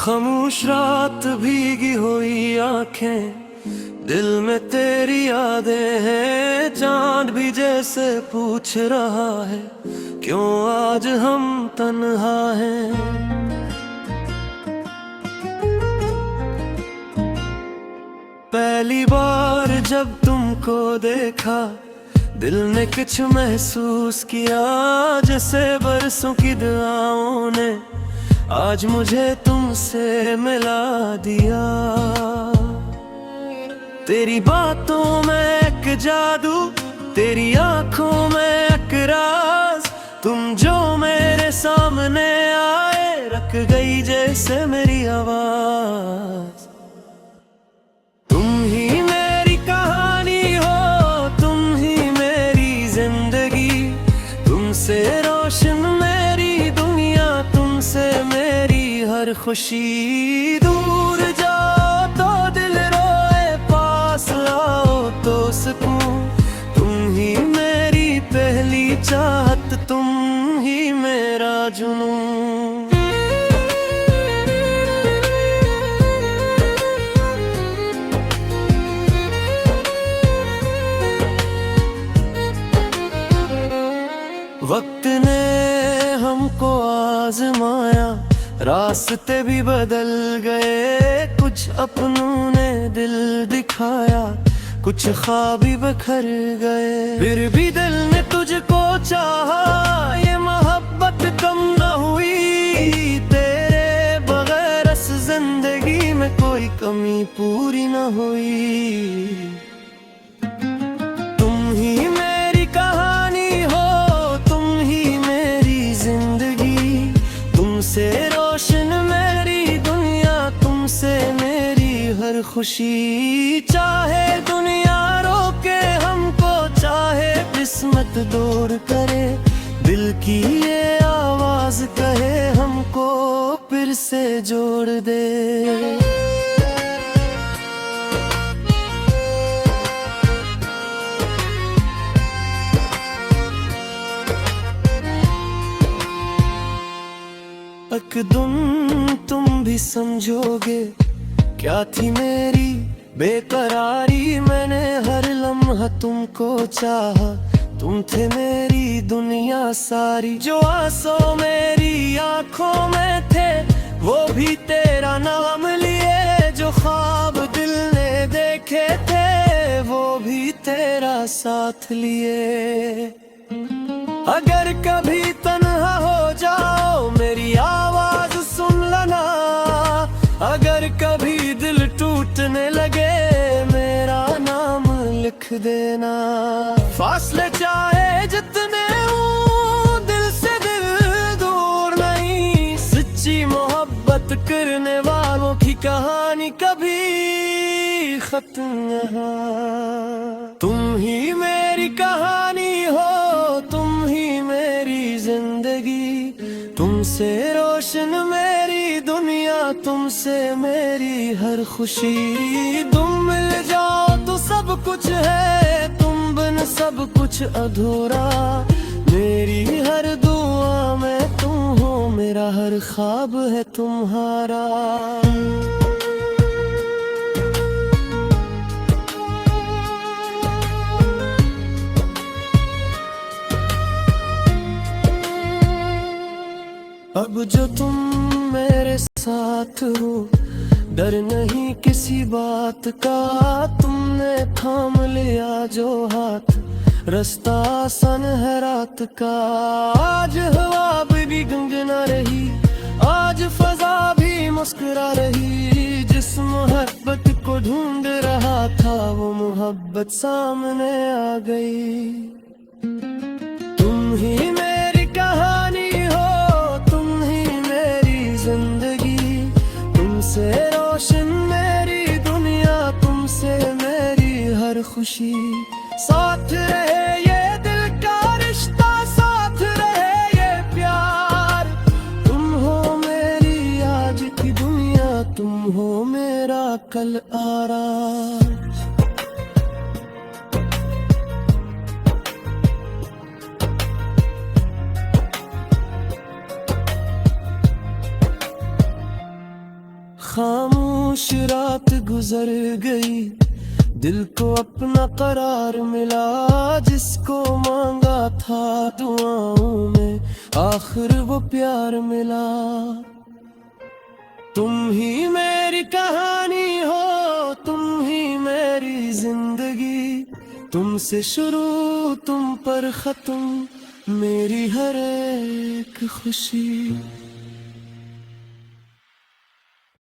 खामोश रात भीगी हुई आंखें, दिल में तेरी यादें हैं। चांद भी जैसे पूछ रहा है क्यों आज हम तन्हा हैं। पहली बार जब तुमको देखा दिल ने कुछ महसूस किया, जैसे बरसों की दुआओं ने आज मुझे तुमसे मिला दिया। तेरी बातों में एक जादू, तेरी आंखों में एक राज, तुम जो मेरे सामने आए रख गई जैसे मेरी आवाज। तुम ही मेरी कहानी हो, तुम ही मेरी जिंदगी, तुमसे रोशन मेरी दुनिया, तुमसे मेरी हर खुशी। दूर जाओ तो दिल रोए, पास आओ तो सुकून, तुम ही मेरी पहली चाहत, तुम ही मेरा जुनून। वक्त ने हमको आजमाया, रास्ते भी बदल गए, कुछ अपनों ने दिल दिखाया, कुछ ख्वाब भी बिखर गए। फिर भी दिल ने तुझको चाहा, ये मोहब्बत कम न हुई, तेरे बगैर इस जिंदगी में कोई कमी पूरी न हुई। तुम ही मेरी कहानी हो, तुम ही मेरी जिंदगी, तुमसे रोशन मेरी दुनिया, तुमसे मेरी हर खुशी। चाहे दुनिया रोके हमको, चाहे किस्मत दूर करे, दिल की ये आवाज कहे हमको फिर से जोड़ दे। अकदम तुम भी समझोगे क्या थी मेरी बेकरारी, मैंने हर लम्हा तुमको चाहा, तुम थे मेरी दुनिया सारी। जो आंसू मेरी आंखों में थे वो भी तेरा नाम लिए, जो ख्वाब दिल ने देखे थे वो भी तेरा साथ लिए। अगर कभी तन्हा हो जाओ मेरी आवाज सुन लेना, अगर कभी दिल टूटने लगे मेरा नाम लिख देना। फासले चाहे जितने हो दिल से दिल दूर नहीं, सच्ची मोहब्बत करने वालों की कहानी कभी खत्म यहाँ। तुम ही मेरी कहानी हो, तुम ही मेरी जिंदगी, तुमसे रोशन मेरी दुनिया, तुमसे मेरी हर खुशी। तुम मिल जाओ तो सब कुछ है, तुम बिन सब कुछ अधूरा, मेरी हर दुआ में तुम हो, मेरा हर ख्वाब है तुम्हारा। अब जो तुम मेरे साथ हो, डर नहीं किसी बात का, तुमने थाम लिया जो हाथ, रास्ता आसान है रात का। आज हवा भी गुंगना रही, आज फजा भी मुस्कुरा रही, जिस मोहब्बत को ढूंढ रहा था वो मोहब्बत सामने आ गई। तुम ही मेरी कहानी हो, तुम ही मेरी जिंदगी, तुमसे रोशन मेरी दुनिया, तुमसे मेरी हर खुशी। साथ रहे ये दिल का रिश्ता, साथ रहे ये प्यार, तुम हो मेरी आज की दुनिया, तुम हो मेरा कल आराम। खामोश रात गुजर गई, दिल को अपना करार मिला, जिसको मांगा था दुआओं में आखिर वो प्यार मिला। तुम ही मेरी कहानी हो, तुम ही मेरी जिंदगी, तुमसे शुरू तुम पर खत्म मेरी हर एक खुशी।